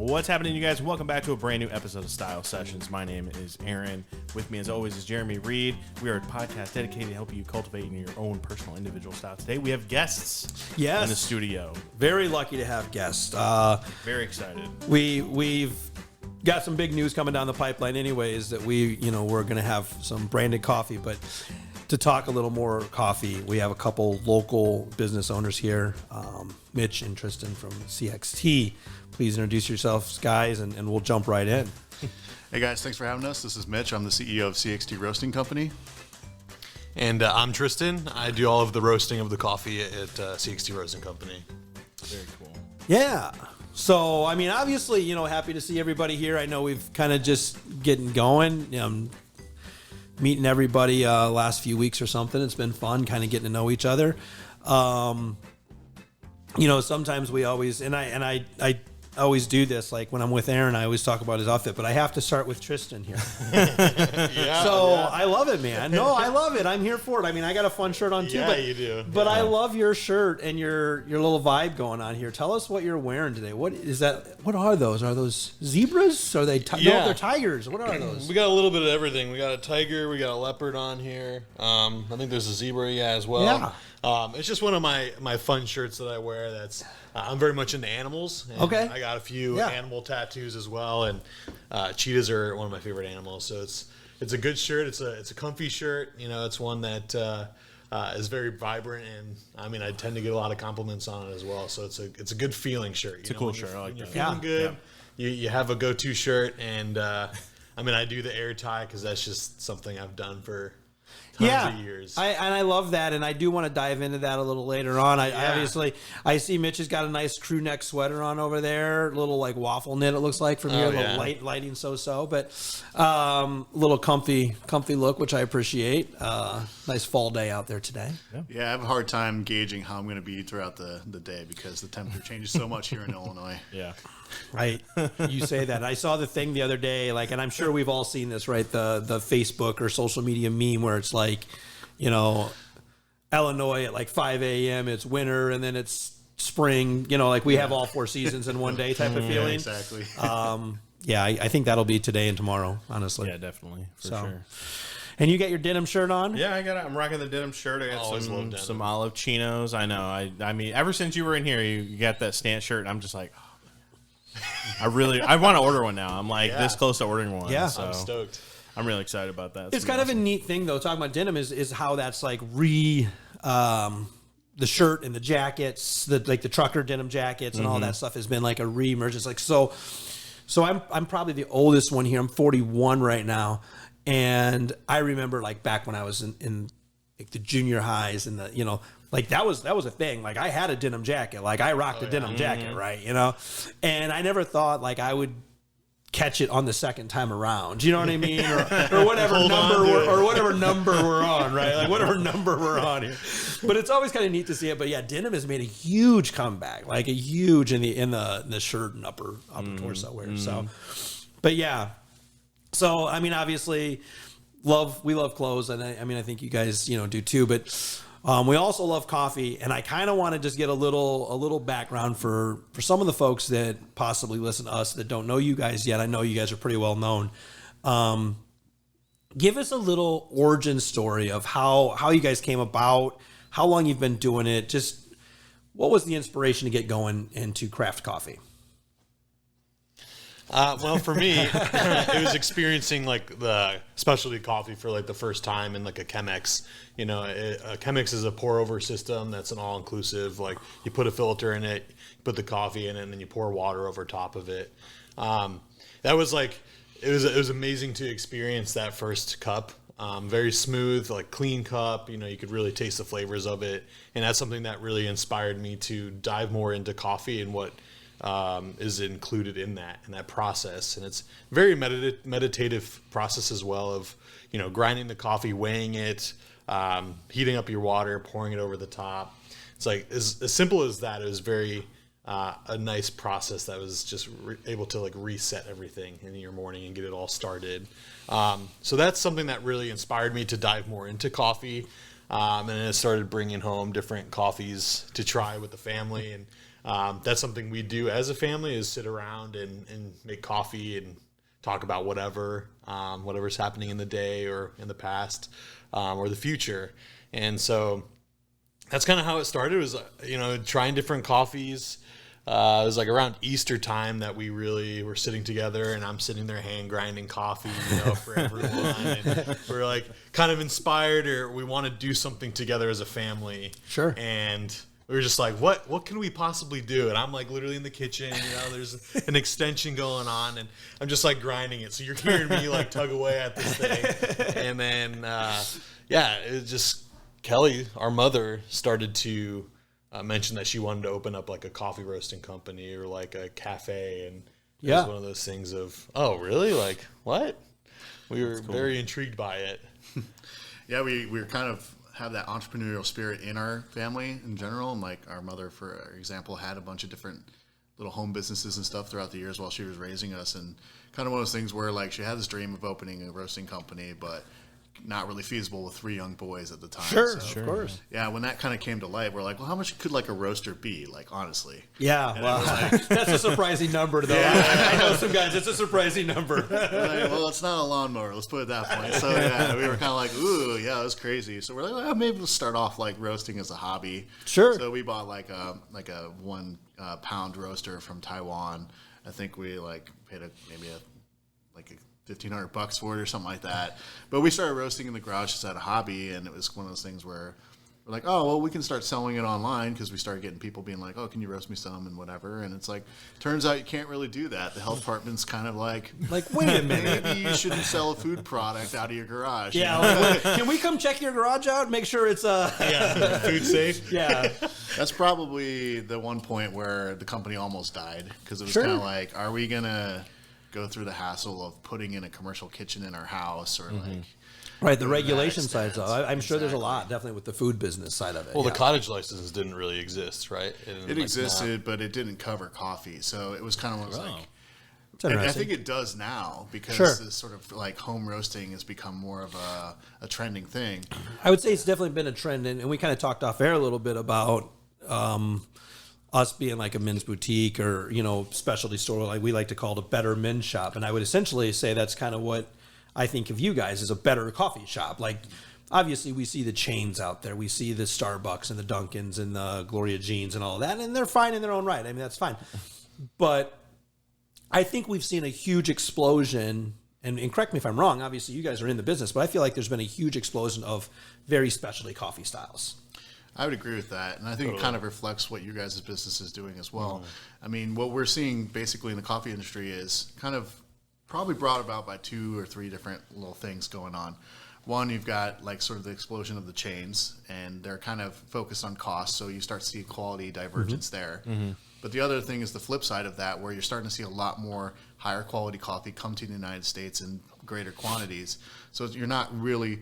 What's happening, you guys? Welcome back to a brand new episode of Style Sessions. My name is Aaron. With me, as always, is Jeremy Reed. We are a podcast dedicated to helping you cultivate in your own personal individual style. Today, we have guests in the studio. Very lucky to have guests. Very excited. We've got some big news coming down the pipeline anyways that we're going to have some branded coffee, but to talk a little more coffee, we have a couple local business owners here, Mitch and Tristan from CXT. Please introduce yourselves, guys, and we'll jump right in. Hey, guys. Thanks for having us. This is Mitch. I'm the CEO of CXT Roasting Company. And I'm Tristan. I do all of the roasting of the coffee at CXT Roasting Company. Very cool. Yeah. So, I mean, obviously, happy to see everybody here. I know we've kind of just getting going, meeting everybody last few weeks or something. It's been fun kind of getting to know each other. Sometimes we always, and I always do this, like when I'm with Aaron, I always talk about his outfit, but I have to start with Tristan here. I love it, man. No, I love it. I'm here for it. I mean, I got a fun shirt on too. Yeah, you do. But I love your shirt and your little vibe going on here. Tell us what you're wearing today. What is that? What are those? Are those zebras? Are they? No, they're tigers. What are those? We got a little bit of everything. We got a tiger. We got a leopard on here. I think there's a zebra, as well. Yeah. It's just one of my fun shirts that I wear. That's I'm very much into animals. And okay. I got a few animal tattoos as well, and cheetahs are one of my favorite animals. So it's a good shirt. It's a comfy shirt. It's one that is very vibrant, and I mean I tend to get a lot of compliments on it as well. So it's a good feeling shirt. It's a cool shirt. I like when you're that. feeling good, you have a go-to shirt, and I mean I do the air tie because that's just something I've done for tons of years. I love that, and I do want to dive into that a little later on. I see Mitch has got a nice crew neck sweater on over there, little like waffle knit it looks like from here, little lighting so, but little comfy look, which I appreciate. Nice fall day out there today. Yeah, I have a hard time gauging how I'm going to be throughout the day because the temperature changes so much here in Illinois. Yeah. Right. You say that. I saw the thing the other day, and I'm sure we've all seen this, right? The Facebook or social media meme where it's like, Illinois at like 5 a.m. it's winter and then it's spring, we have all four seasons in one day type of feeling. Exactly. I think that'll be today and tomorrow, honestly. Yeah, definitely. For sure. And you got your denim shirt on? Yeah, I'm rocking the denim shirt. I got some olive chinos. I know. I mean, ever since you were in here, you got that stance shirt, and I'm just like, I want to order one now. I'm like this close to ordering one. Yeah, so I'm stoked. I'm really excited about that. It's kind of a neat thing, though. Talking about denim is how that's like the shirt and the jackets, the trucker denim jackets and all that stuff has been like a re-emerge. It's like so I'm probably the oldest one here. I'm 41 right now, and I remember like back when I was in like the junior highs and the that was a thing. Like I had a denim jacket. Like I rocked a denim jacket, right? And I never thought like I would catch it on the second time around. You know what I mean? Or whatever number we're on, right? Like whatever number we're on here. But it's always kind of neat to see it. But yeah, denim has made a huge comeback, like a huge in the shirt and upper torso wear. So, but yeah. So I mean, obviously, we love clothes, and I think you guys do too. But we also love coffee, and I kind of want to just get a little background for some of the folks that possibly listen to us that don't know you guys yet. I know you guys are pretty well known. Give us a little origin story of how you guys came about, how long you've been doing it, just what was the inspiration to get going into craft coffee? Well, for me, it was experiencing like the specialty coffee for like the first time in like a Chemex. A Chemex is a pour over system that's an all inclusive. Like you put a filter in it, you put the coffee in it, and then you pour water over top of it. That was like it was amazing to experience that first cup. Very smooth, like clean cup. You could really taste the flavors of it, and that's something that really inspired me to dive more into coffee and what is included in that process. And it's very meditative process as well of, grinding the coffee, weighing it, heating up your water, pouring it over the top. It's like as simple as that. It was very a nice process that was just able to like reset everything in your morning and get it all started. So that's something that really inspired me to dive more into coffee. And then I started bringing home different coffees to try with the family. And that's something we do as a family, is sit around and make coffee and talk about whatever's happening in the day or in the past, or the future. And so that's kind of how it started. It was, trying different coffees. It was like around Easter time that we really were sitting together, and I'm sitting there hand grinding coffee, for everyone. And we're like kind of inspired, or we want to do something together as a family. Sure. And we were just like, what can we possibly do? And I'm like literally in the kitchen, there's an extension going on, and I'm just like grinding it. So you're hearing me like tug away at this thing. And then, it just, Kelly, our mother, started to mention that she wanted to open up like a coffee roasting company or like a cafe. And it was one of those things of, oh, really? Like, what? We were very intrigued by it. Yeah, we kind of have that entrepreneurial spirit in our family in general. And like our mother, for example, had a bunch of different little home businesses and stuff throughout the years while she was raising us. And kind of one of those things where like she had this dream of opening a roasting company, but not really feasible with 3 young boys at the time. Sure, of course. Yeah, when that kind of came to light, we're like, well, how much could like a roaster be? Like, honestly. Yeah, well, that's a surprising number, though. Yeah. I know some guys, it's a surprising number. Like, well, it's not a lawnmower. Let's put it that point. So, yeah, we were kind of like, ooh, yeah, it was crazy. So we're like, well, maybe we'll start off like roasting as a hobby. Sure. So we bought like a 1 pound roaster from Taiwan. I think we paid maybe $1,500 for it or something like that. But we started roasting in the garage just as a hobby, and it was one of those things where we're like, oh, well, we can start selling it online, because we started getting people being like, oh, can you roast me some and whatever. And it's like, turns out you can't really do that. The health department's kind of like, wait a minute. Maybe you shouldn't sell a food product out of your garage. Yeah, can we come check your garage out and make sure it's food safe? Yeah. That's probably the one point where the company almost died, because it was kind of like, are we going to go through the hassle of putting in a commercial kitchen in our house, or like right, the regulation side. So I'm sure there's a lot definitely with the food business side of it. Well, the cottage license didn't really exist, right? It existed, but it didn't cover coffee, so it was kind of like. And I think it does now, because this sort of like home roasting has become more of a trending thing. I would say it's definitely been a trend, and we kind of talked off air a little bit about us being like a men's boutique or, specialty store, like we like to call it a better men's shop. And I would essentially say that's kind of what I think of you guys as a better coffee shop. Like, obviously we see the chains out there. We see the Starbucks and the Dunkins and the Gloria Jeans and all of that, and they're fine in their own right. I mean, that's fine. But I think we've seen a huge explosion, and correct me if I'm wrong, obviously you guys are in the business, but I feel like there's been a huge explosion of very specialty coffee styles. I would agree with that, and I think it kind of reflects what you guys' business is doing as well. I mean, what we're seeing basically in the coffee industry is kind of probably brought about by 2 or 3 different little things going on. One, you've got like sort of the explosion of the chains, and they're kind of focused on cost, so you start to see quality divergence there. But the other thing is the flip side of that, where you're starting to see a lot more higher quality coffee come to the United States in greater quantities. So you're not really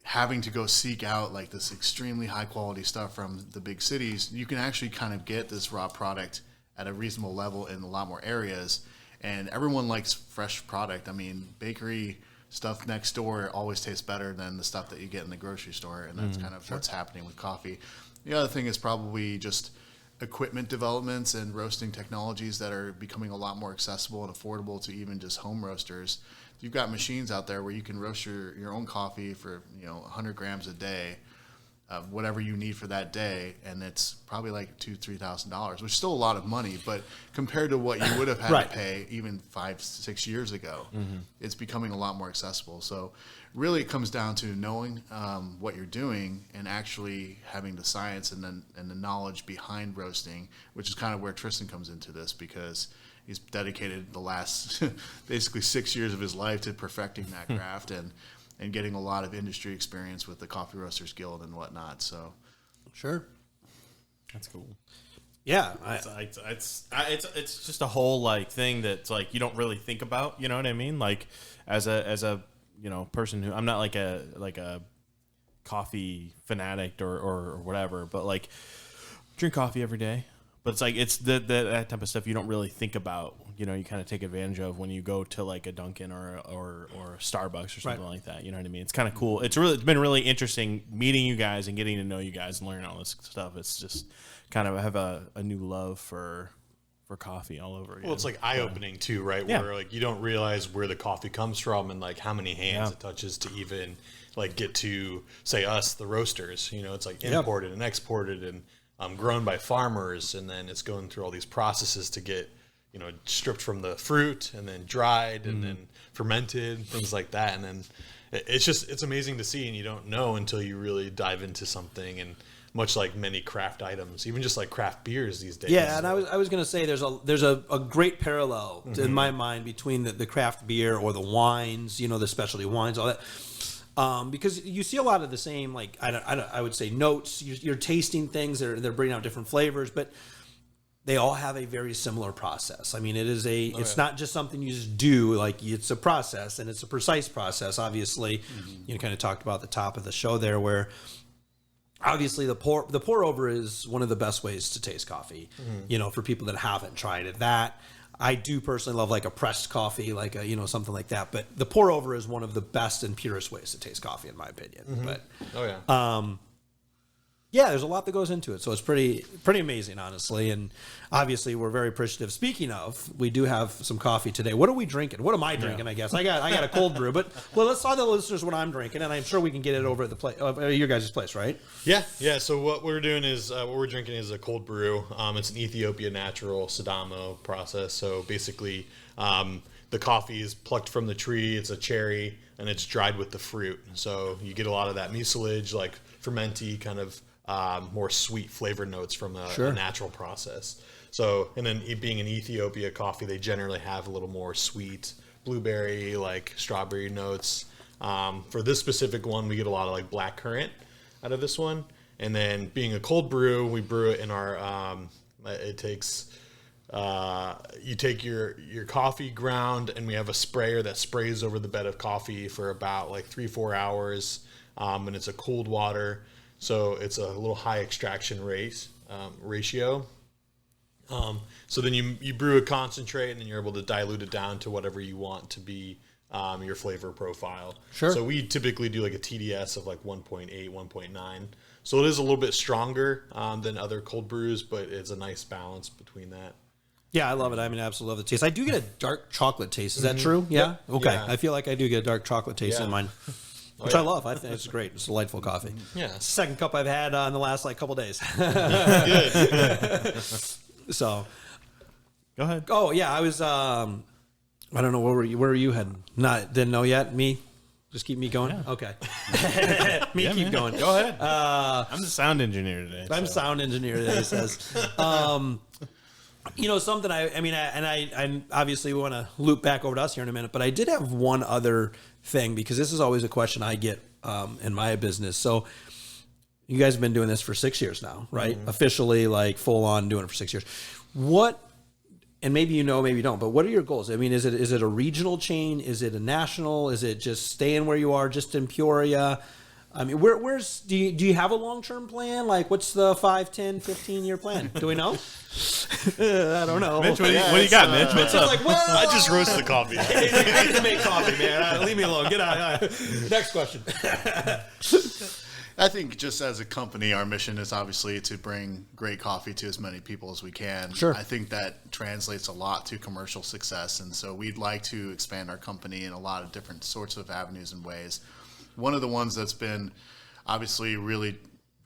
having to go seek out like this extremely high quality stuff from the big cities. You can actually kind of get this raw product at a reasonable level in a lot more areas, and everyone likes fresh product. I mean, bakery stuff next door always tastes better than the stuff that you get in the grocery store, and that's kind of what's happening with coffee. The other thing is probably just equipment developments and roasting technologies that are becoming a lot more accessible and affordable to even just home roasters. You've got machines out there where you can roast your own coffee for 100 grams a day of whatever you need for that day, and it's probably like $2,000-$3,000, which is still a lot of money, but compared to what you would have had to pay even 5-6 years ago, it's becoming a lot more accessible. So really it comes down to knowing what you're doing and actually having the science and the knowledge behind roasting, which is kind of where Tristan comes into this, because he's dedicated the last basically 6 years of his life to perfecting that craft and getting a lot of industry experience with the Coffee Roasters Guild and whatnot. So, sure, that's cool. Yeah, it's just a whole like thing that's like you don't really think about. You know what I mean? Like as a person who, I'm not like a coffee fanatic or whatever, but like drink coffee every day. But it's like it's that type of stuff you don't really think about. You kind of take advantage of when you go to like a Dunkin' or a Starbucks or something like that. You know what I mean? It's kind of cool. It's been really interesting meeting you guys and getting to know you guys and learning all this stuff. It's just kind of have a new love for coffee all over again. Well, it's like eye-opening too, right? Yeah. Where like you don't realize where the coffee comes from and like how many hands it touches to even like get to, say, us, the roasters. It's like imported and exported and grown by farmers, and then it's going through all these processes to get, stripped from the fruit and then dried and then fermented, things like that. And then it's amazing to see, and you don't know until you really dive into something. And much like many craft items, even just like craft beers these days. Yeah, and I was going to say there's a great parallel in my mind between the craft beer or the wines, the specialty wines, all that. Because you see a lot of the same, like I would say notes. You're tasting things; they're bringing out different flavors, but they all have a very similar process. I mean, it's not just something you just do. Like it's a process, and it's a precise process. Obviously, you kind of talked about the top of the show there, where obviously the pour over is one of the best ways to taste coffee. For people that haven't tried it, I do personally love like a pressed coffee, like something like that. But the pour over is one of the best and purest ways to taste coffee, in my opinion. But there's a lot that goes into it, so it's pretty amazing, honestly. And obviously, we're very appreciative. Speaking of, we do have some coffee today. What are we drinking? What am I drinking? I guess I got a cold brew, but let's tell the listeners what I'm drinking, and I'm sure we can get it over at the place, your guys' place, right? Yeah. So what we're doing is what we're drinking is a cold brew. It's an Ethiopia natural Sidamo process. So basically, the coffee is plucked from the tree. It's a cherry, and it's dried with the fruit. So you get a lot of that mucilage, like fermenty kind of. More sweet flavor notes from a natural process. So, and then it being an Ethiopia coffee, they generally have a little more sweet blueberry, like strawberry notes. For this specific one, we get a lot of like black currant out of this one. And then being a cold brew, we brew it in our, it takes, you take your coffee ground, and we have a sprayer that sprays over the bed of coffee for about like 3-4 hours. And it's a cold water. So it's a little high extraction ratio. So then you brew a concentrate, and then you're able to dilute it down to whatever you want to be your flavor profile. Sure. So we typically do like a TDS of like 1.8, 1.9. So it is a little bit stronger than other cold brews, but it's a nice balance between that. Yeah, I love it. I mean, I absolutely love the taste. I do get a dark chocolate taste. Is that true? Yeah? Okay. Yeah. I feel like I do get a dark chocolate taste in mine. Which I love. I think it's great. It's delightful coffee. Yeah. It's the second cup I've had in the last couple days. Good. So, go ahead. Oh yeah, I was. I don't know where were you heading? Didn't know yet. Me, just keep me going. Yeah. Okay. Keep going. Go ahead. I'm the sound engineer today. I'm sound engineer today. He says. Something I obviously want to loop back over to us here in a minute, but I did have one other thing, because this is always a question I get in my business. So you guys have been doing this for 6 years now, right? Officially, like full on doing it for 6 years. What, and maybe maybe you don't, but what are your goals? I mean, is it a regional chain? Is it a national? Is it just staying where you are, just in Peoria? I mean, where's do you have a long-term plan? Like, what's the 5, 10, 15-year plan? Do we know? I don't know. Mitch, what do you got, Mitch? What's up? Like, well, I just roasted the coffee. I just make coffee, man. Leave me alone. Get out. Next question. I think just as a company, our mission is obviously to bring great coffee to as many people as we can. Sure. I think that translates a lot to commercial success, and so we'd like to expand our company in a lot of different sorts of avenues and ways. One of the ones that's been obviously really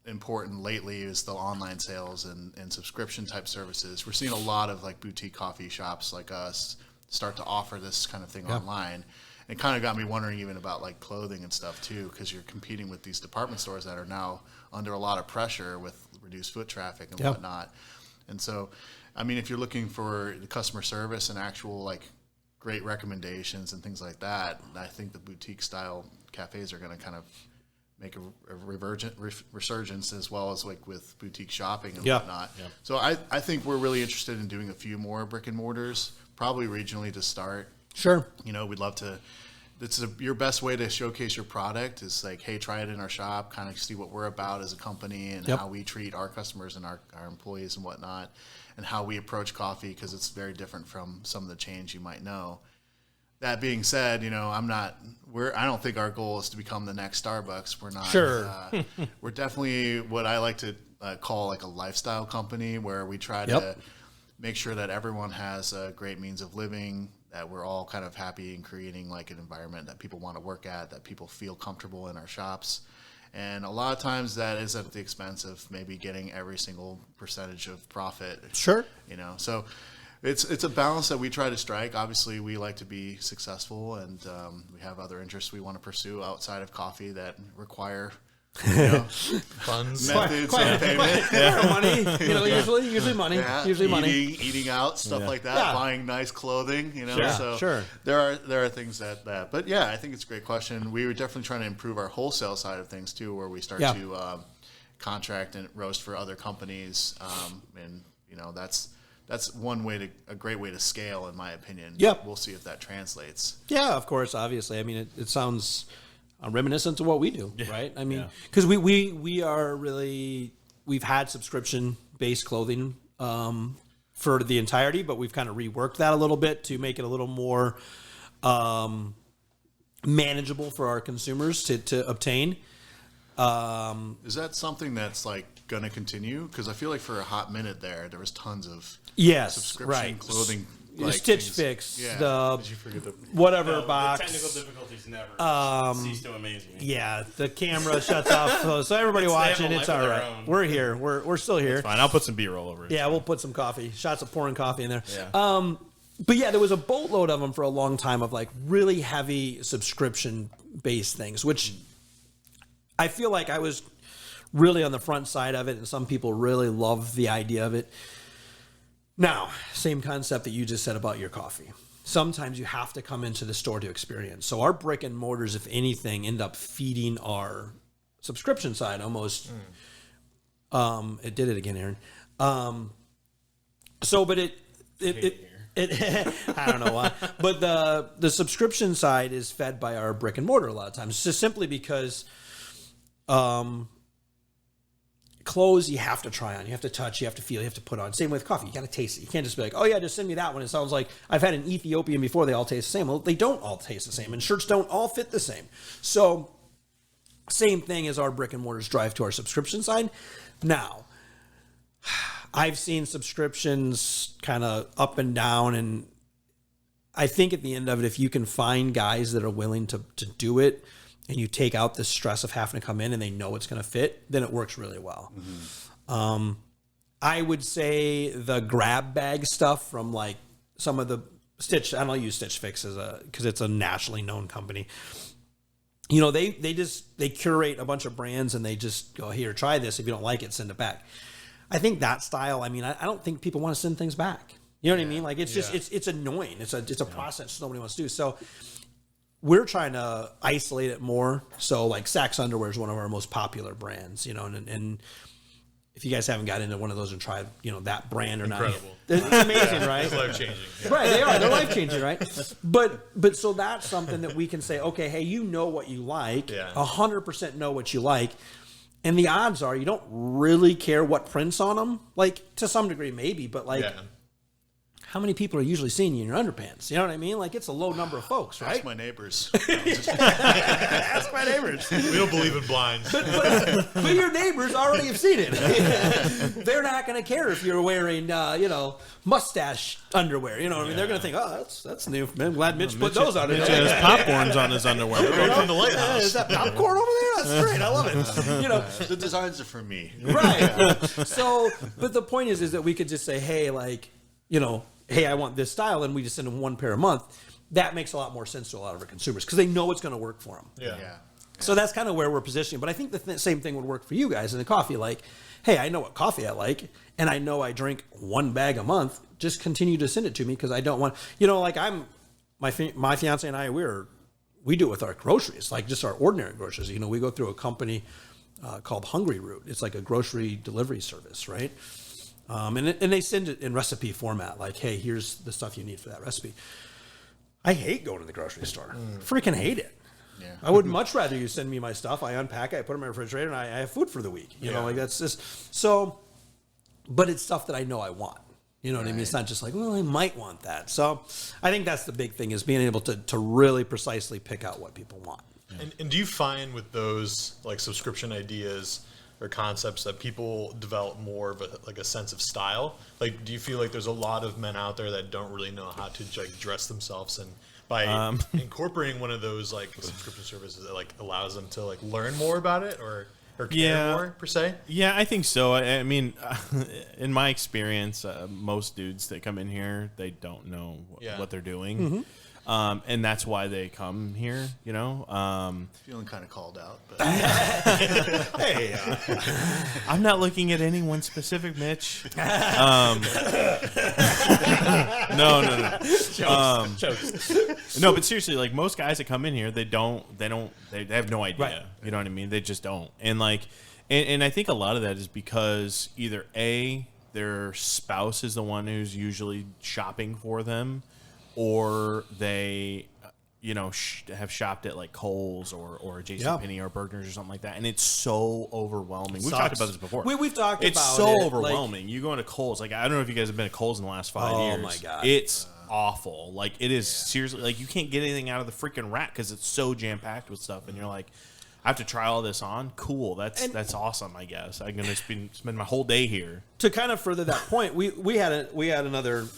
important lately is the online sales and subscription type services. We're seeing a lot of like boutique coffee shops like us start to offer this kind of thing online. It kind of got me wondering even about like clothing and stuff too, because you're competing with these department stores that are now under a lot of pressure with reduced foot traffic and whatnot. And so, I mean, if you're looking for the customer service and actual like great recommendations and things like that, I think the boutique style cafes are going to kind of make a resurgence, as well as like with boutique shopping and whatnot. Yeah. So I think we're really interested in doing a few more brick and mortars, probably regionally to start. Sure. We'd love to your best way to showcase your product is like, hey, try it in our shop, kind of see what we're about as a company and how we treat our customers and our employees and whatnot, and how we approach coffee, because it's very different from some of the chains you might know. That being said, I don't think our goal is to become the next Starbucks. We're not. Sure. We're definitely what I like to call like a lifestyle company, where we try to make sure that everyone has a great means of living, that we're all kind of happy and creating like an environment that people want to work at, that people feel comfortable in our shops. And a lot of times that is at the expense of maybe getting every single percentage of profit. Sure. So it's a balance that we try to strike. Obviously, we like to be successful, and we have other interests we want to pursue outside of coffee that require funds, methods of payment, money. Usually money. Yeah, usually money. Eating out, stuff like that. Buying nice clothing. Sure. There are things that. But yeah, I think it's a great question. We were definitely trying to improve our wholesale side of things too, where we start to contract and roast for other companies, and that's a great way to scale, in my opinion. Yep. We'll see if that translates. Yeah, of course, obviously. I mean, it sounds reminiscent to what we do, right? I mean, because we are really, we've had subscription-based clothing for the entirety, but we've kind of reworked that a little bit to make it a little more manageable for our consumers to obtain. Is that something that's like going to continue? Because I feel like for a hot minute there was tons of subscription clothing. Like Stitch things. Fix, Did you forget whatever box. The technical difficulties never cease to amaze me. Yeah, the camera shuts off, so everybody watching, it's all right. We're here. We're still here. It's fine. I'll put some B-roll over it. Yeah, we'll put some shots of pouring coffee in there. Yeah. But yeah, there was a boatload of them for a long time of like really heavy subscription-based things, which I feel like I was really on the front side of it, and some people really love the idea of it. Now, same concept that you just said about your coffee. Sometimes you have to come into the store to experience. So our brick and mortars, if anything, end up feeding our subscription side almost. It did it again, Aaron. But I don't know why. But the subscription side is fed by our brick and mortar a lot of times, just simply because clothes you have to try on, you have to touch, you have to feel, you have to put on. Same with coffee, you got to taste it. You can't just be like, oh yeah, just send me that one. It sounds like I've had an Ethiopian before, they all taste the same. Well, they don't all taste the same, and shirts don't all fit the same. So same thing as our brick and mortars drive to our subscription side. Now, I've seen subscriptions kind of up and down, and I think at the end of it, if you can find guys that are willing to do it, and you take out the stress of having to come in and they know it's going to fit, then it works really well. Mm-hmm. I would say the grab bag stuff from like some of the Stitch, I don't use Stitch Fix because it's a nationally known company. They curate a bunch of brands and they just go, here, try this. If you don't like it, send it back. I think that style, I don't think people want to send things back. You know what I mean? Like it's just, it's annoying. It's a process nobody wants to do. So we're trying to isolate it more. So like Saks Underwear is one of our most popular brands, and if you guys haven't got into one of those and tried, that brand or Incredible. Not, it's amazing, right? It's life-changing. Yeah. Right, they're life-changing, right? But so that's something that we can say, okay, hey, you know what you like, 100% know what you like, and the odds are you don't really care what prints on them, like to some degree maybe, but like. Yeah. How many people are usually seeing you in your underpants? You know what I mean? Like, it's a low number of folks, right? Ask my neighbors. Ask my neighbors. We don't believe in blinds. But your neighbors already have seen it. They're not going to care if you're wearing, mustache underwear. You know what I mean? They're going to think, oh, that's new. Man, glad Mitch put those on. Mitch has popcorns on his underwear. From the lighthouse. Is that popcorn over there? That's great. I love it. The designs are for me. Right. So, but the point is that we could just say, hey, like, hey, I want this style, and we just send them one pair a month. That makes a lot more sense to a lot of our consumers because they know it's going to work for them. Yeah. So that's kind of where we're positioning. But I think the same thing would work for you guys in the coffee. Like, hey, I know what coffee I like, and I know I drink one bag a month. Just continue to send it to me because I don't want, my fiance and I, we do it with our groceries, like just our ordinary groceries. We go through a company called Hungry Root. It's like a grocery delivery service, right? And they send it in recipe format, like, hey, here's the stuff you need for that recipe. I hate going to the grocery store. Freaking hate it. Yeah. I would much rather you send me my stuff. I unpack it, I put it in my refrigerator, and I have food for the week. You know, like that's just so. But it's stuff that I know I want. You know what I mean? It's not just like, well, I might want that. So I think that's the big thing is being able to really precisely pick out what people want. Yeah. And do you find with those like subscription ideas or concepts that people develop more of a sense of style? Like, do you feel like there's a lot of men out there that don't really know how to like dress themselves, and by incorporating one of those like subscription services that like allows them to like learn more about it or care more per se? Yeah, I think so. I mean, in my experience, most dudes that come in here, they don't know what they're doing. And that's why they come here, you know. Feeling kind of called out. But. Hey, I'm not looking at anyone specific, Mitch. No. Jokes. No, but seriously, like most guys that come in here, they have no idea. Right. You know what I mean? They just don't. And like, and I think a lot of that is because either A, their spouse is the one who's usually shopping for them, or they, you know, have shopped at like Kohl's or JCPenney or Bergner's or something like that, and it's so overwhelming. We've talked about this before. We've talked it's about so it. overwhelming. You go into Kohl's, like I don't know if you guys have been at Kohl's in the last 5 years. Oh my god, it's awful. Like it is seriously, like you can't get anything out of the freaking rack because it's so jam packed with stuff, and you're like, I have to try all this on. Cool, that's awesome. I guess I'm gonna spend my whole day here. To kind of further that point, we had another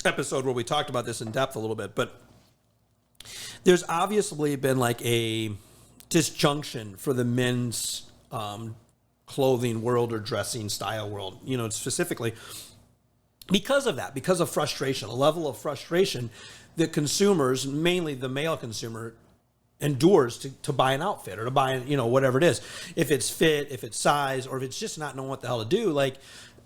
episode where we talked about this in depth a little bit, but there's obviously been like a disjunction for the men's clothing world or dressing style world, you know, specifically because of that, because of frustration, a level of frustration that consumers, mainly the male consumer, endures to buy an outfit or to buy, you know, whatever it is. If it's fit, if it's size, or if it's just not knowing what the hell to do. Like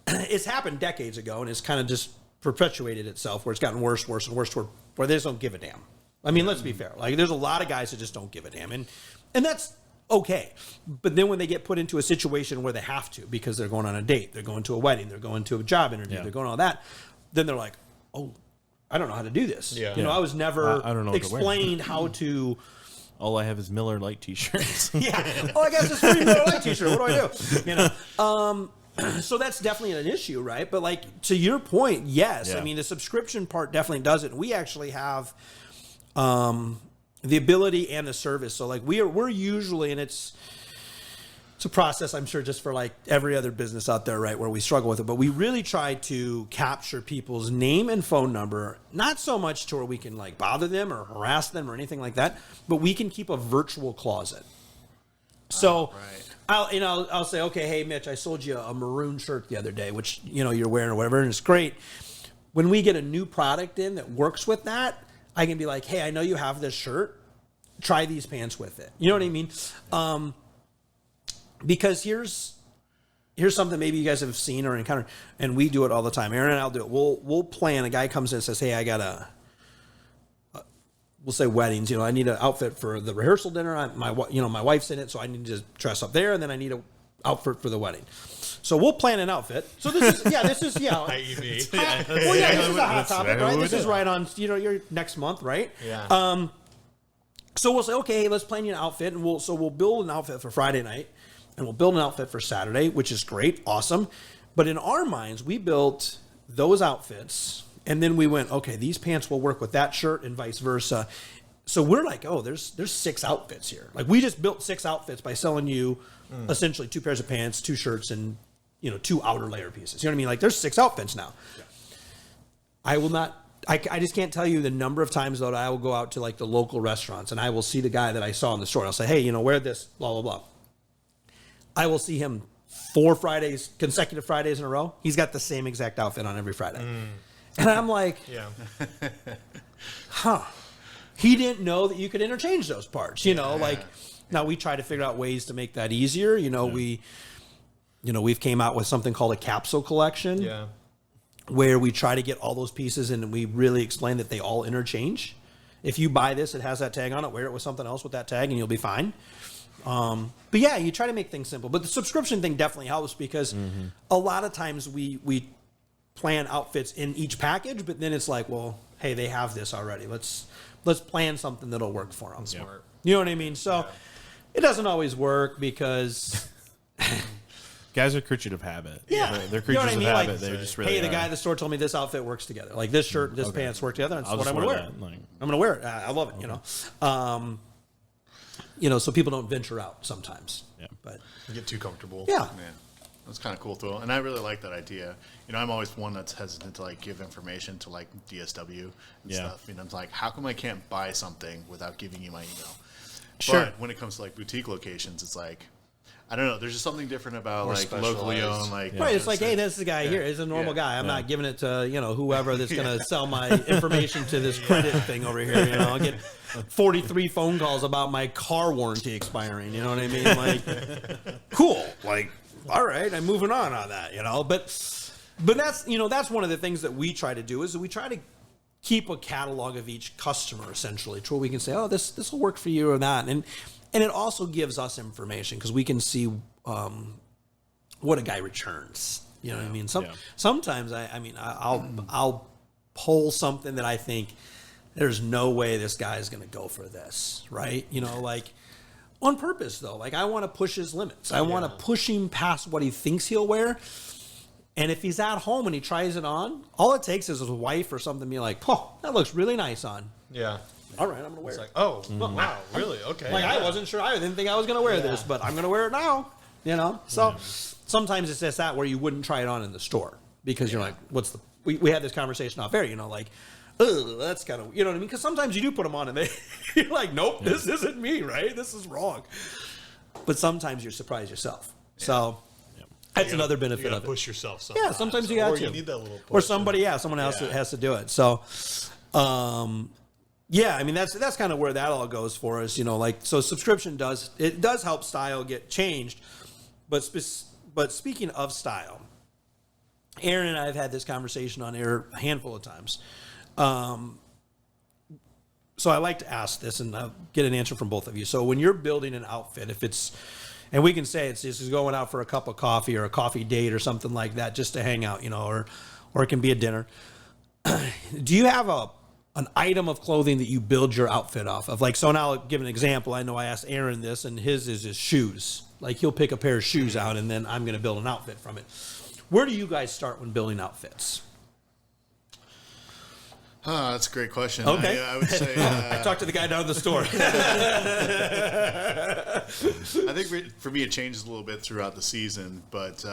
it's happened decades ago, and it's kind of just perpetuated itself where it's gotten worse and worse where they just don't give a damn. I mean, let's be fair. Like there's a lot of guys that just don't give a damn, and that's okay. But then when they get put into a situation where they have to because they're going on a date, they're going to a wedding, they're going to a job interview, they're going all that, then they're like, oh, I don't know how to do this. You know, I was never I don't know explained how to. All I have is Miller Lite t-shirts. All I got is this free Miller Lite t-shirt. What do I do? You know. So that's definitely an issue, right? But like to your point, yes. I mean, the subscription part definitely does it. We actually have the ability and the service. So like we're usually, and it's a process, I'm sure, just for like every other business out there, right, where we struggle with it. But we really try to capture people's name and phone number, not so much to where we can like bother them or harass them or anything like that, but we can keep a virtual closet. So I'll say, okay, hey Mitch, I sold you a maroon shirt the other day, which you know you're wearing or whatever, and it's great. When we get a new product in that works with that, I can be like, hey, I know you have this shirt. Try these pants with it. You know what I mean? Because here's something maybe you guys have seen or encountered, and we do it all the time. Aaron and I'll do it. We'll plan. A guy comes in and says, hey, I got we'll say weddings. You know, I need an outfit for the rehearsal dinner. My wife's in it, so I need to dress up there, and then I need an outfit for the wedding. So we'll plan an outfit. So this is this is this is a hot topic, right? This is right on your next month, right? Yeah. So we'll say, okay, hey, let's plan you an outfit, and we'll build an outfit for Friday night, and we'll build an outfit for Saturday, which is great, awesome. But in our minds, we built those outfits, and then we went, okay, these pants will work with that shirt, and vice versa. So we're like, oh, there's 6 outfits here. Like we just built 6 outfits by selling you essentially 2 pairs of pants, 2 shirts, and 2 outer layer pieces. You know what I mean? Like there's 6 outfits now. Yeah. I will not. I just can't tell you the number of times that I will go out to like the local restaurants and I will see the guy that I saw in the store. I'll say, hey, wear this, blah, blah, blah. I will see him 4 consecutive Fridays in a row. He's got the same exact outfit on every Friday. And I'm like, he didn't know that you could interchange those parts, now we try to figure out ways to make that easier. We've came out with something called a capsule collection. Yeah. Where we try to get all those pieces and we really explain that they all interchange. If you buy this, it has that tag on it, wear it with something else with that tag and you'll be fine. But yeah, you try to make things simple. But the subscription thing definitely helps because a lot of times we plan outfits in each package, but then it's like, well, hey, they have this already. Let's plan something that'll work for them. Smart. You know what I mean? So it doesn't always work because guys are creatures of habit. Yeah. They're You know creatures what I of mean? habit. Like, They're just really hey, the guy at the store told me this outfit works together. Like this shirt and this pants work together. That's I'll what just I'm going to wear wear. that, like- I'm going to wear it. I love it, you know, so people don't venture out sometimes. Yeah. But You get too comfortable. yeah. Man, that's kind of cool though, and I really like that idea. You know, I'm always one that's hesitant to like give information to like DSW and stuff. You know, it's like, how come I can't buy something without giving you my email? Sure. But when it comes to like boutique locations, it's like, I don't know. There's just something different about More like locally specialized. owned, like Right, it's like, hey, this is the guy here. He's a normal guy. I'm not giving it to, you know, whoever that's going to sell my information to this credit thing over here. You know, I'll get 43 phone calls about my car warranty expiring. You know what I mean? Like, cool. Like, all right, I'm moving on that, you know. But that's, you know, that's one of the things that we try to do is we try to keep a catalog of each customer essentially to where we can say, oh, this will work for you or that. And it also gives us information because we can see what a guy returns. You know what I mean? Sometimes I'll pull something that I think there's no way this guy's going to go for this, right? You know, like on purpose though. Like I want to push his limits. I want to push him past what he thinks he'll wear. And if he's at home and he tries it on, all it takes is his wife or something be like, "Oh, that looks really nice on." Yeah. All right, I'm gonna wear It's it. like, oh, wow, really? Okay. Like I wasn't sure. I didn't think I was going to wear this, but I'm going to wear it now. You know. So sometimes it's just that where you wouldn't try it on in the store because you're like, what's the? We had this conversation off air. You know, like, ugh, that's kind of, you know what I mean? Because sometimes you do put them on and you're like, nope, this isn't me, right? This is wrong. But sometimes you're surprised yourself. So. That's another benefit of it. Push yourself sometimes. Yeah, sometimes you got or to. you need that little push. Or somebody, someone else has to do it. So, yeah, I mean that's kind of where that all goes for us. You know, like so subscription does help style get changed, but speaking of style, Aaron and I have had this conversation on air a handful of times. So I like to ask this and I'll get an answer from both of you. So when you're building an outfit, if it's and we can say it's just going out for a cup of coffee or a coffee date or something like that, just to hang out, you know, or it can be a dinner. Do you have an item of clothing that you build your outfit off of? Like, so now I'll give an example. I know I asked Aaron this, and his is his shoes. Like, he'll pick a pair of shoes out, and then I'm going to build an outfit from it. Where do you guys start when building outfits? That's a great question. Okay. I would say I talked to the guy down at the store. I think for me it changes a little bit throughout the season, but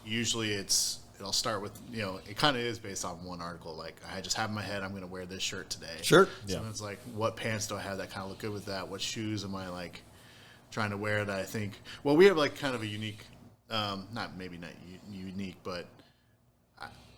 usually it'll start with, you know, it kind of is based on one article. Like I just have in my head I'm going to wear this shirt today. Sure. So it's like, what pants do I have that kind of look good with that? What shoes am I like trying to wear that I think? Well, we have like kind of a unique, not unique, but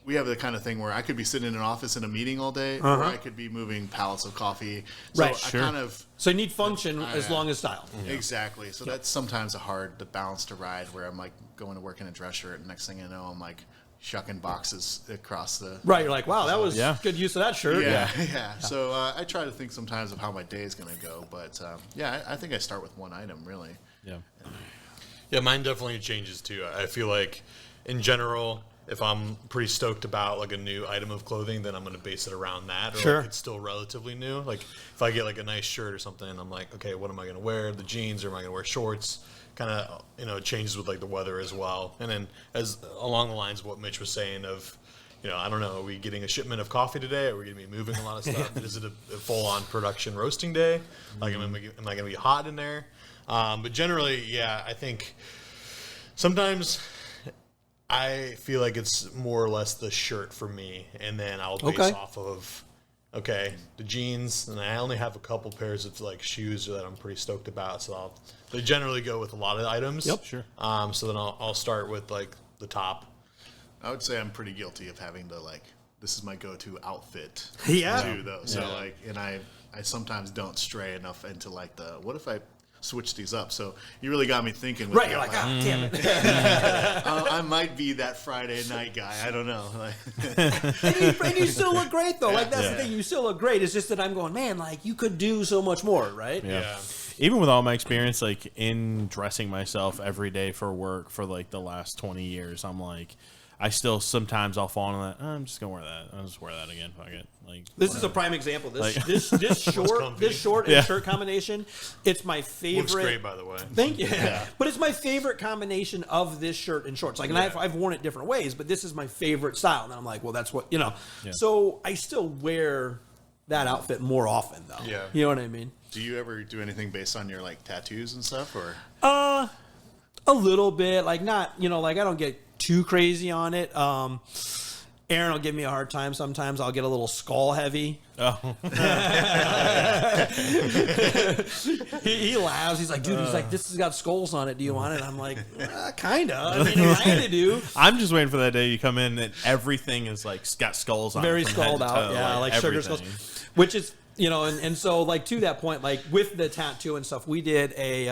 we have the kind of thing where I could be sitting in an office in a meeting all day, or I could be moving pallets of coffee. So Right, I sure. kind of So you need function as long as style. exactly. So that's sometimes a hard the balance to ride where I'm like going to work in a dress shirt, and next thing I know, I'm like shucking boxes across the Right, you're like, wow, that was good use of that shirt. yeah. So I try to think sometimes of how my day is going to go, but I think I start with one item really. Yeah, mine definitely changes too. I feel like in general, if I'm pretty stoked about like a new item of clothing, then I'm going to base it around that. Or Sure. like it's still relatively new. Like if I get like a nice shirt or something, I'm like, okay, what am I going to wear? The jeans, or am I going to wear shorts? Kind of, you know, it changes with like the weather as well. And then as along the lines of what Mitch was saying of, you know, I don't know, are we getting a shipment of coffee today? Are we going to be moving a lot of stuff? Is it a full-on production roasting day? Like, am I going to be hot in there? But generally, yeah, I think sometimes I feel like it's more or less the shirt for me, and then I'll base off of, okay, the jeans, and I only have a couple pairs of like shoes that I'm pretty stoked about, so they generally go with a lot of items. Yep, sure. So then I'll start with like the top. I would say I'm pretty guilty of having to like, this is my go-to outfit. Yeah. Too, though. So like, and I sometimes don't stray enough into like the, what if I switch these up? So you really got me thinking. With Right, you're like, damn it. I might be that Friday night guy. I don't know. Like, and you still look great, though. Like, that's the thing. You still look great. It's just that I'm going, man, like, you could do so much more, right? Yeah. Even with all my experience, like in dressing myself every day for work for like the last 20 years, I'm like, I still sometimes I'll fall into that. Oh, I'm just gonna wear that. I'll just wear that again. Fuck it. Like This is a prime example. This Like- this short and shirt combination. It's my favorite. Looks great, by the way. Thank you. But it's my favorite combination of this shirt and shorts. Like, and I've worn it different ways, but this is my favorite style. And I'm like, well, that's what you know. Yeah. So I still wear that outfit more often, though. Yeah. You know what I mean? Do you ever do anything based on your like tattoos and stuff, or? A little bit, like not, you know, like I don't get too crazy on it. Aaron will give me a hard time sometimes. I'll get a little skull heavy. oh He laughs. He's like, dude, this has got skulls on it. Do you want it? I'm like, kind of. I mean, I kind of do. I'm just waiting for that day you come in and everything is like got skulls on it Very from head skulled to out. toe, Yeah, like sugar everything. skulls. Which is, you know, and so like to that point, like with the tattoo and stuff, we did it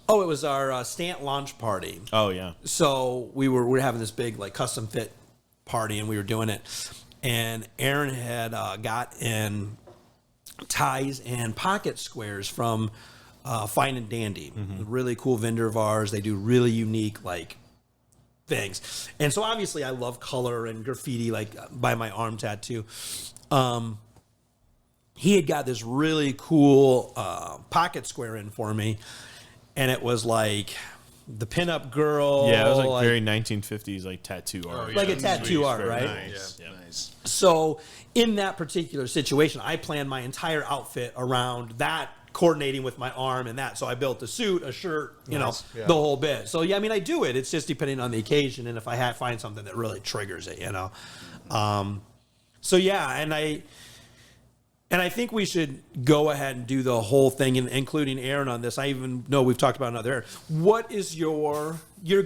was our Stant launch party. Oh yeah. So we were having this big like custom fit party, and we were doing it. And Aaron had got in ties and pocket squares from Fine and Dandy, a really cool vendor of ours. They do really unique like things. And so obviously I love color and graffiti, like by my arm tattoo. He had got this really cool pocket square in for me, and it was like the pinup girl. Yeah, it was like very 1950s like tattoo art. Like a tattoo art, Very right? Nice, Yeah. nice. So in that particular situation, I planned my entire outfit around that coordinating with my arm and that. So I built a suit, a shirt, you know, Yeah. the whole bit. So yeah, I mean, I do it. It's just depending on the occasion and if I find something that really triggers it, you know. So yeah, and I think we should go ahead and do the whole thing, including Aaron on this. I even know we've talked about another Aaron. What is your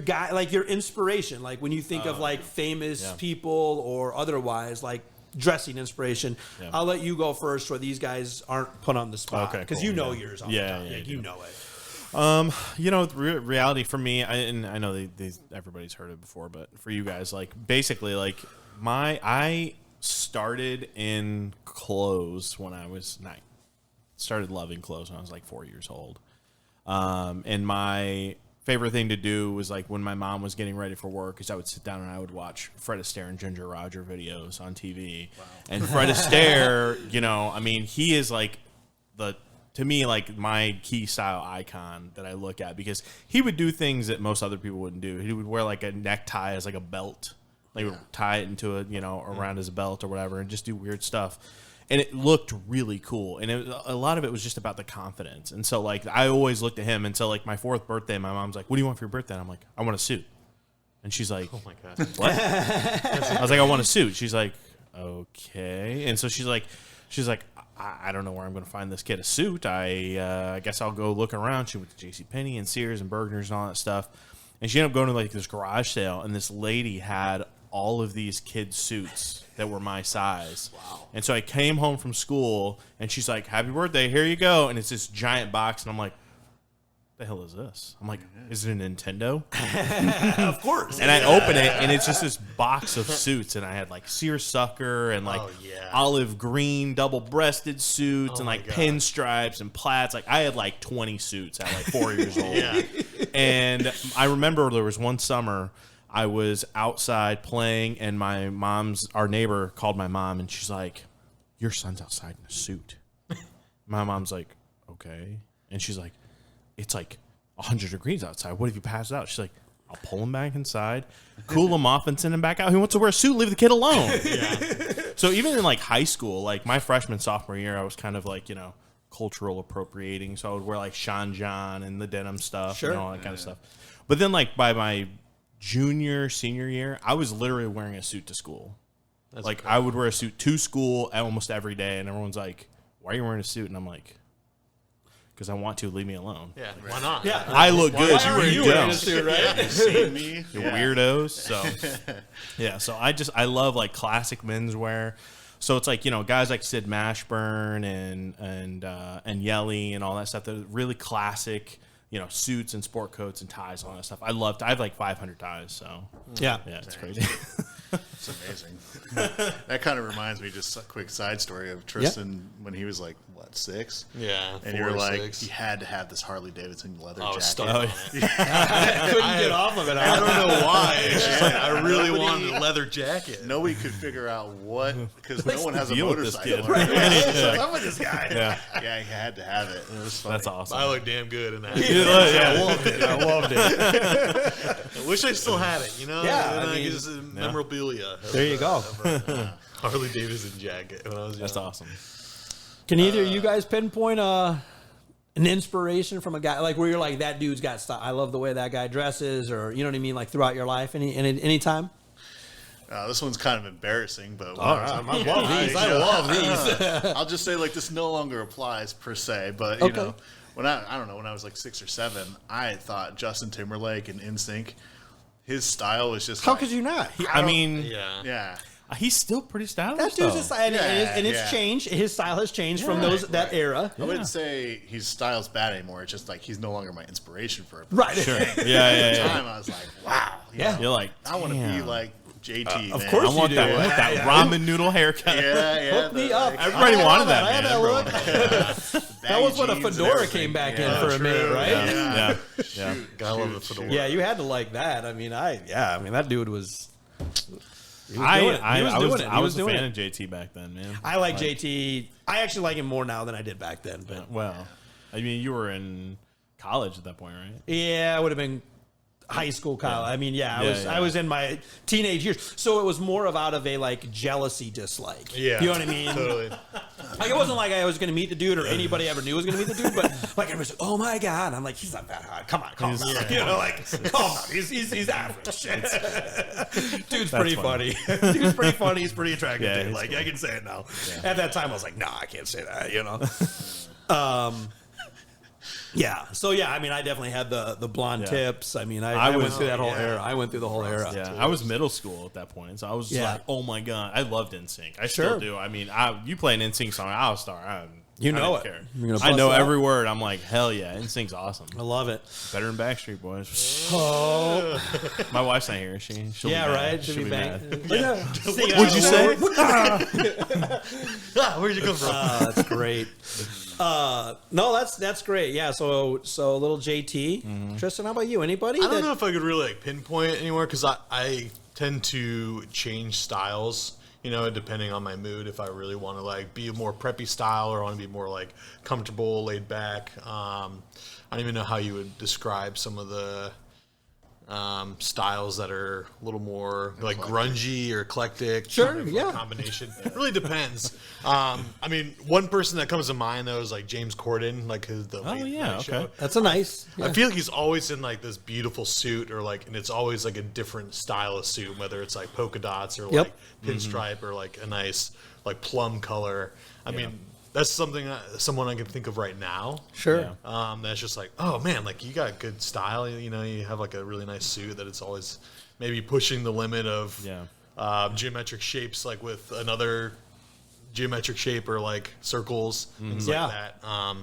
guy, like your inspiration? Like when you think of like famous people or otherwise, like dressing inspiration. Yeah. I'll let you go first, where these guys aren't put on the spot, Okay, because cool. you know yours. Off the top. Yeah, Like, you you do. know it. You know, reality for me, and I know everybody's heard it before, but for you guys, like basically, like I started in clothes when I was 9. Started loving clothes when I was like 4 years old. And my favorite thing to do was like when my mom was getting ready for work, is I would sit down and I would watch Fred Astaire and Ginger Roger videos on TV. Wow. And Fred Astaire, you know, I mean, he is like to me, like my key style icon that I look at, because he would do things that most other people wouldn't do. He would wear like a necktie as like a belt. Like tie it into a, you know, around his belt or whatever, and just do weird stuff. And it looked really cool. And a lot of it was just about the confidence. And so, like, I always looked at him. And so, like, my 4th birthday, my mom's like, what do you want for your birthday? And I'm like, I want a suit. And she's like, Oh my god. what? I was like, I want a suit. She's like, okay. And so she's like, I don't know where I'm going to find this kid a suit. I guess I'll go look around. She went to JCPenney and Sears and Bergner's and all that stuff. And she ended up going to like this garage sale, and this lady had all of these kids' suits that were my size. Wow. And so I came home from school, and she's like, happy birthday, here you go. And it's this giant box, and I'm like, the hell is this? I'm like, is it a Nintendo? Of course. And I open it, and it's just this box of suits, and I had like seersucker and like olive green double-breasted suits and like pinstripes and plaids. Like I had like 20 suits at like 4 years old. Yeah. And I remember there was one summer I was outside playing, and our neighbor called my mom, and she's like, your son's outside in a suit. My mom's like, okay. And she's like, it's like 100 degrees outside. What if you pass out? She's like, I'll pull him back inside, cool him off, and send him back out. He wants to wear a suit. Leave the kid alone. So even in like high school, like my freshman, sophomore year, I was kind of like, you know, cultural appropriating. So I would wear like Sean John and the denim stuff and all that kind of stuff. But then like by my junior, senior year, I was literally wearing a suit to school. That's like cool. I would wear a suit to school almost every day, and everyone's like, why are you wearing a suit? And I'm like, because I want to. Leave me alone. Yeah, why not? Yeah. I look good. You wearing a suit, right? Yeah, you seen me? You weirdos. So yeah, so I love like classic menswear. So it's like, you know, guys like Sid Mashburn and Yelly and all that stuff. They're really classic, you know, suits and sport coats and ties and all that stuff. I have like 500 ties. So Yeah. it's crazy. It's amazing. That kind of reminds me, just a quick side story of Tristan when he was like, what, what, 6? Yeah, and 4 you're or like 6. you had to have this Harley Davidson leather I was jacket. stuck on it. I couldn't get off of it. I don't know why. It's just like I really wanted a leather jacket. Nobody could figure out what, because no one has a deal with this motorcycle. kid? Right? What's up with this guy? Yeah, You had to have it. It was funny. that's awesome. I look damn good in that. Yeah. I loved it. I wish I still had it, you know? Yeah, And I mean, it's memorabilia. There you go. Harley Davidson jacket when I was young. That's awesome. Can either of you guys pinpoint an inspiration from a guy like where you're like, that dude's got style? I love the way that guy dresses, or you know what I mean, like throughout your life, any time? This one's kind of embarrassing, but I love these. I'll just say like this no longer applies per se, but Okay. you know, when I don't know, when I was like 6 or 7, I thought Justin Timberlake and NSYNC, his style was just How like, could you not? I mean, Yeah. he's still pretty stylish. That dude's though. a style, and it's Yeah. changed. His style has changed from Right, that era. I wouldn't say his style's bad anymore. It's just like he's no longer my inspiration for it. Right. Sure. At Yeah. the time, I was like, wow. you Yeah. know, You're like, I want to be damn. like JT. of man. course I want you that, do. I want that ramen noodle haircut. Yeah. Hook me up. Everybody I wanted had that, I had man. that look. Everyone. That was when a fedora came back in for a minute, right? Yeah. Gotta love the fedora. Yeah, you had to like that. I mean, that dude was. I was a doing fan it. of JT back then, man. I like JT. I actually like him more now than I did back then. But Well, I mean, you were in college at that point, right? yeah, I would have been high school, college. I mean, Yeah. I was in my teenage years, so it was more of out of a like jealousy dislike. Yeah. You know what I mean? Totally. Like it wasn't like I was going to meet the dude or anybody ever knew was going to meet the dude, but like everybody's like, oh my god, I'm like, he's not that hot. Come on, calm down. You know, like calm down. He's average. Dude's pretty funny. Dude's pretty funny. He's pretty attractive. Yeah, Dude. he's Like cool. I can say it now. At that time, I was like, nah, I can't say that. You know. Yeah. So yeah, I mean, I definitely had the blonde Yeah. tips. I mean, I went was- through that whole yeah. era. I went through the whole era. Yeah, I was middle school at that point, so I was just Yeah. like, "Oh my god, I loved NSYNC. I Sure. still do. I mean, you play an NSYNC song, I'll star. You I know don't it. care. You're gonna I know bust it out. every word. I'm like, hell yeah, NSYNC's awesome. I love it. Better than Backstreet Boys. Oh, My wife's not here. She'll yeah, be mad. right. Should She'll be be bang. mad. Yeah. What'd you say? Where'd you come from? That's great. No, that's great. Yeah. So little JT. Tristan, how about you? Anybody? I don't know if I could really like pinpoint it anymore because I tend to change styles, you know, depending on my mood. If I really want to like be a more preppy style or want to be more like comfortable, laid back. I don't even know how you would describe some of the styles that are a little more like grungy or eclectic. Sure, kind of, yeah. like, combination. It really depends. I mean, one person that comes to mind though is like James Corden, like the late yeah, night okay. show. That's a nice. I feel like he's always in like this beautiful suit, or like, and it's always like a different style of suit, whether it's like polka dots or Yep. like pinstripe or like a nice like plum color. I mean, that's something someone I can think of right now. Sure. Yeah. That's just like, oh man, like you got good style. You know, you have like a really nice suit that it's always maybe pushing the limit of geometric shapes, like with another geometric shape or like circles, things Yeah. like that.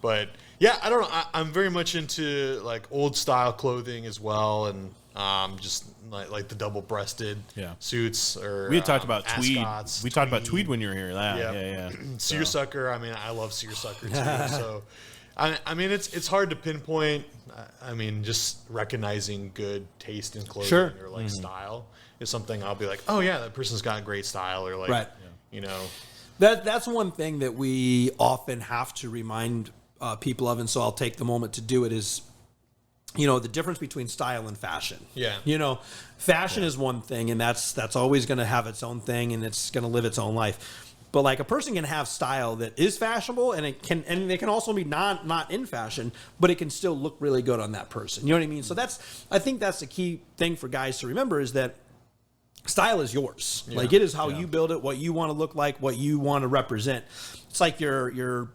But yeah, I don't know. I'm very much into like old style clothing as well, and just like the double-breasted suits. Or We had talked about tweed. ascots, We talked about tweed when you were here. Yeah. Yeah. Seersucker. I mean, I love seersucker too. So, I mean, it's hard to pinpoint. I mean, just recognizing good taste in clothing Sure. or like style is something I'll be like, oh yeah, that person's got great style, or like, Right. you know, That's one thing that we often have to remind people of, and so I'll take the moment to do it. Is, you know, the difference between style and fashion. Yeah. You know, fashion is one thing, and that's always going to have its own thing, and it's going to live its own life. But like a person can have style that is fashionable, and it can also be not in fashion, but it can still look really good on that person. You know what I mean? So I think that's the key thing for guys to remember, is that style is yours. Yeah. Like it is how you build it, what you want to look like, what you want to represent. It's like you're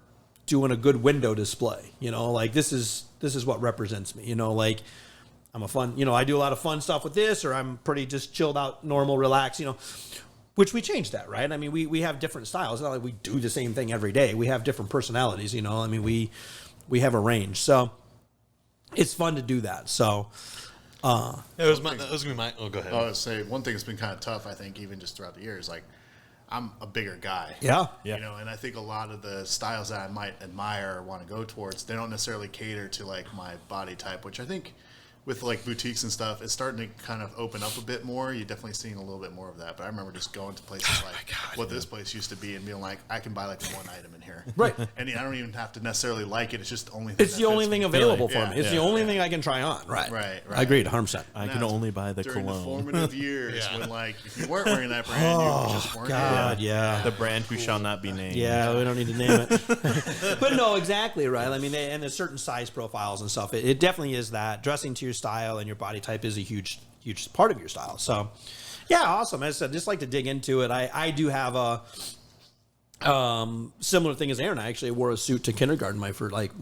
doing a good window display, you know, like this is what represents me, you know, like I'm a fun, you know, I do a lot of fun stuff with this, or I'm pretty just chilled out, normal, relaxed, you know, which we changed that, right? I mean, we have different styles. It's not like we do the same thing every day. We have different personalities, you know, I mean, we have a range. So it's fun to do that. So, that was gonna be my. Oh, go ahead. I would say one thing that's been kind of tough, I think, even just throughout the years, like I'm a bigger guy. Yeah. You know, and I think a lot of the styles that I might admire or want to go towards, they don't necessarily cater to like my body type, which I think with like boutiques and stuff, it's starting to kind of open up a bit more. You're definitely seeing a little bit more of that. But I remember just going to places like this place used to be and being like, I can buy like one item in here. Right. And I don't even have to necessarily like it. It's just the only thing. It's the only thing available for me. It's the only thing I can try on. Right. I agreed, 100%. I can only buy the during cologne. the formative years when like if you weren't wearing that brand, you just weren't. God, yeah. The brand who shall not be named. Yeah, we don't need to name it. But no, exactly right. I mean, and there's certain size profiles and stuff. It definitely is that. Dressing to your style and your body type is a huge part of your style. So, yeah, awesome. As I said, just like to dig into it. I do have a similar thing as Aaron. I actually wore a suit to kindergarten one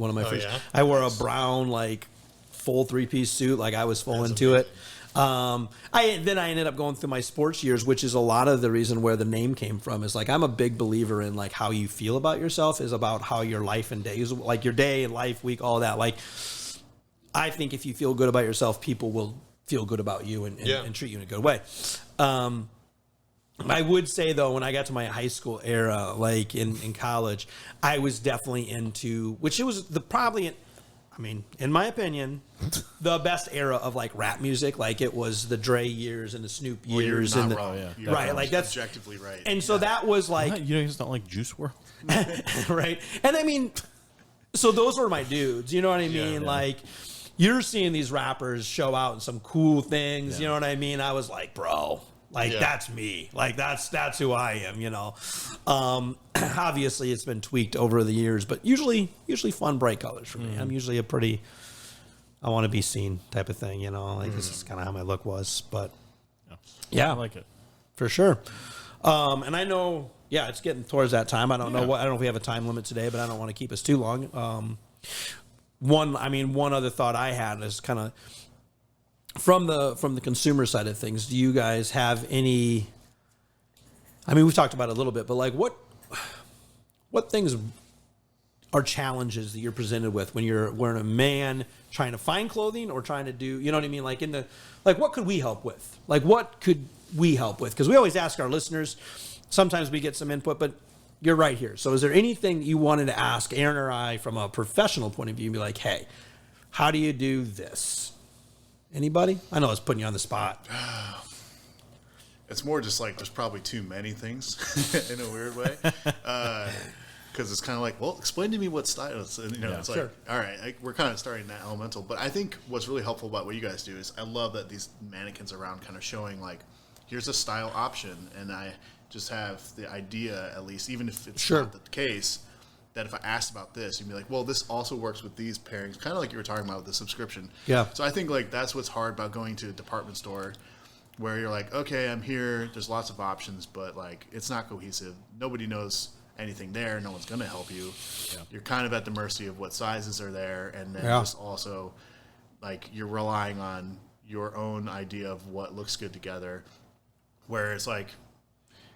of my first. Yeah? I wore a brown like full 3-piece suit. Like I was full into it. I ended up going through my sports years, which is a lot of the reason where the name came from. Is like I'm a big believer in like how you feel about yourself is about how your life and days, like your day and life, week, all that. Like I think if you feel good about yourself, people will feel good about you and treat you in a good way. I would say though, when I got to my high school era, like in college, I was definitely into, which it was in my opinion, the best era of like rap music. Like it was the Dre years and the Snoop years. You're and not wrong. You're right. Like that's objectively right. And so that was like, What? You guys don't like Juice WRLD? right. And I mean, so those were my dudes. You know what I mean? Yeah. Like you're seeing these rappers show out in some cool things. You know what I mean? I was like, bro, like that's me. Like that's who I am, you know. Obviously it's been tweaked over the years, but usually fun, bright colors for me. I'm usually I want to be seen type of thing, you know. Like this is kind of how my look was, but yeah, I like it. for sure. And I know, it's getting towards that time. I don't know if we have a time limit today, but I don't want to keep us too long. One other thought I had is kind of from the consumer side of things. Do you guys have any? I mean, we've talked about it a little bit, but like what things are challenges that you're presented with when you're a man trying to find clothing or trying to do, you know what I mean? Like what could we help with? Like what could we help with? Because we always ask our listeners. Sometimes we get some input, but you're right here. So is there anything you wanted to ask Aaron or I from a professional point of view and be like, hey, how do you do this? Anybody? I know I was putting you on the spot. It's more just like there's probably too many things in a weird way. Because it's kind of like, well, explain to me what style it's, and, it's like, all right, we're kind of starting that elemental. But I think what's really helpful about what you guys do is I love that these mannequins around kind of showing like, here's a style option. And I just have the idea, at least, even if it's not the case, that if I asked about this, you'd be like, well, this also works with these pairings, kind of like you were talking about with the subscription. Yeah. So I think like that's what's hard about going to a department store where you're like, okay, I'm here, there's lots of options, but like it's not cohesive. Nobody knows anything there. No one's going to help you. Yeah. You're kind of at the mercy of what sizes are there. And then just also like you're relying on your own idea of what looks good together. Where it's like,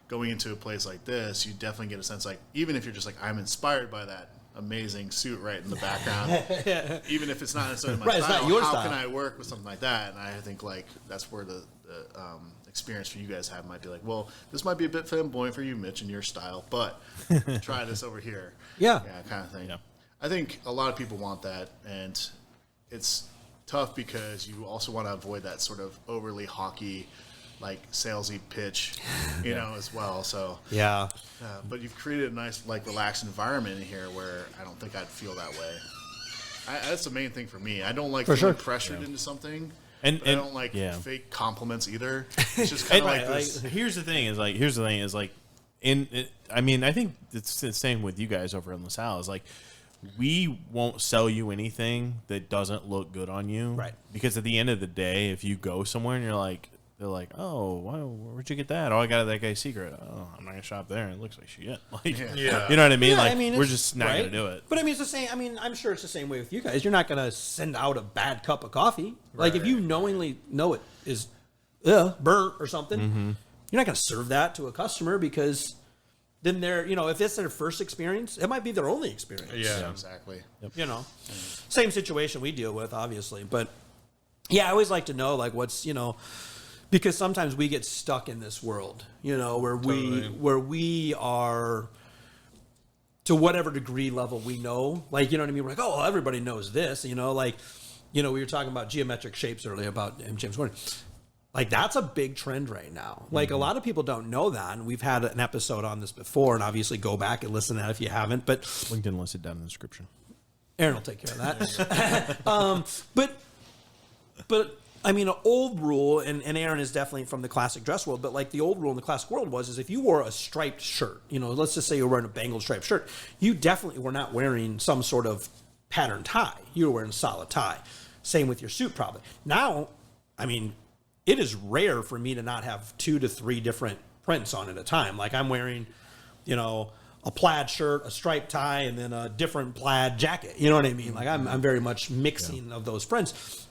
going into a place like this, you definitely get a sense like, even if you're just like, I'm inspired by that amazing suit right in the background, even if it's not necessarily my style, not your how style. can I work with something like that? And I think like that's where the experience for you guys might be like, well, this might be a bit flamboyant for you, Mitch, in your style, but try this over here. Yeah, kind of thing. Yeah. I think a lot of people want that, and it's tough because you also want to avoid that sort of overly hawky, like salesy pitch, you know, as well. So but you've created a nice, like, relaxed environment in here where I don't think I'd feel that way. That's the main thing for me. I don't like feeling pressured into something, and I don't like fake compliments either. It's just kind of like this. Here's the thing is like, I mean, I think it's the same with you guys over in LaSalle. Is like, we won't sell you anything that doesn't look good on you, right? Because at the end of the day, if you go somewhere and you're like, they're like, oh, where'd you get that? Oh, I got that guy's secret. Oh, I'm not gonna shop there. It looks like shit. Like, you know what I mean? Yeah, like, I mean, we're just not gonna do it. But I mean, it's the same. I mean, I'm sure it's the same way with you guys. You're not gonna send out a bad cup of coffee. Like, if you knowingly know it is burnt or something, you're not gonna serve that to a customer because then if it's their first experience, it might be their only experience. Yeah, exactly. Yep. You know, same situation we deal with, obviously. But yeah, I always like to know, like, what's, because sometimes we get stuck in this world, where we are, to whatever degree level we know, like, you know what I mean? We're like, oh, everybody knows this, we were talking about geometric shapes earlier about James Gordon. Like, that's a big trend right now. Like, a lot of people don't know that, and we've had an episode on this before, and obviously go back and listen to that if you haven't. But LinkedIn lists it down in the description. Aaron will take care of that. But I mean, an old rule, and Aaron is definitely from the classic dress world, but like the old rule in the classic world is if you wore a striped shirt, let's just say you were wearing a Bengal striped shirt, you definitely were not wearing some sort of pattern tie. You were wearing a solid tie. Same with your suit, probably. Now, I mean, it is rare for me to not have 2 to 3 different prints on at a time. Like, I'm wearing, a plaid shirt, a striped tie, and then a different plaid jacket. You know what I mean? Like, I'm very much mixing of those prints,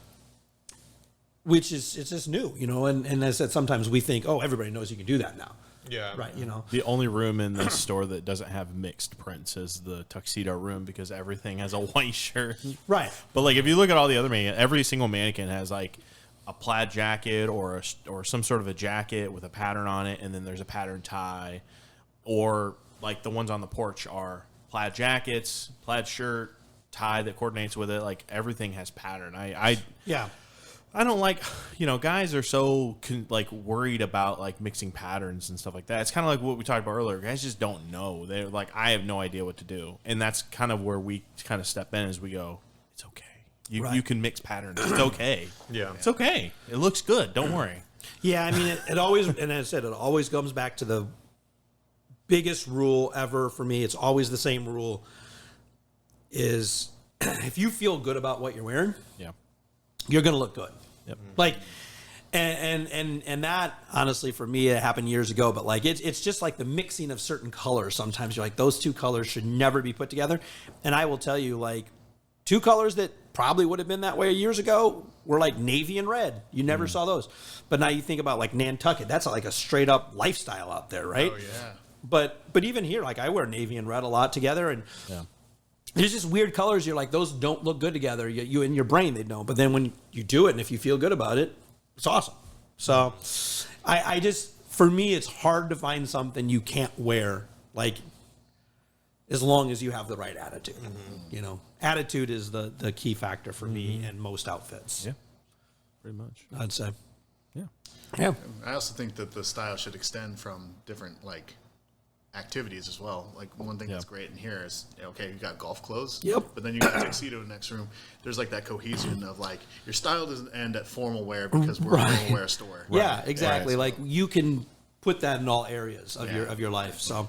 which is, it's just new, and as I said, sometimes we think, oh, everybody knows you can do that now. Yeah. Right, The only room in the store that doesn't have mixed prints is the tuxedo room, because everything has a white shirt. Right. But like, if you look at all the other mannequins, every single mannequin has like a plaid jacket or some sort of a jacket with a pattern on it, and then there's a pattern tie, or like the ones on the porch are plaid jackets, plaid shirt, tie that coordinates with it. Like, everything has pattern. I don't like, guys are so worried about like mixing patterns and stuff like that. It's kind of like what we talked about earlier. Guys just don't know. They're like, I have no idea what to do. And that's kind of where we kind of step in as we go, it's okay. You can mix patterns. It's okay. Yeah. It's okay. It looks good. Don't worry. Yeah, I mean, it always, and as I said, it always comes back to the biggest rule ever for me. It's always the same rule, is if you feel good about what you're wearing, you're going to look good. Yep. Like, and that, honestly, for me, it happened years ago, but like, it's just like the mixing of certain colors. Sometimes you're like, those 2 colors should never be put together. And I will tell you, like, 2 colors that probably would have been that way years ago were like navy and red. You never saw those. But now you think about like Nantucket, that's like a straight up lifestyle out there, right? Oh, yeah. But even here, like, I wear navy and red a lot together, and there's just weird colors. You're like, those don't look good together. You in your brain, they don't. But then when you do it, and if you feel good about it, it's awesome. So I just, for me, it's hard to find something you can't wear, like, as long as you have the right attitude. Attitude is the key factor for me in most outfits. Yeah, pretty much. I'd say. Yeah. I also think that the style should extend from different activities as well. Like, one thing that's great in here is, okay, you got golf clothes. Yep. But then you got tuxedo in the next room. There's like that cohesion of like, your style doesn't end at formal wear because we're a formal wear store. Yeah, exactly. Right. Like, you can put that in all areas of your life. So,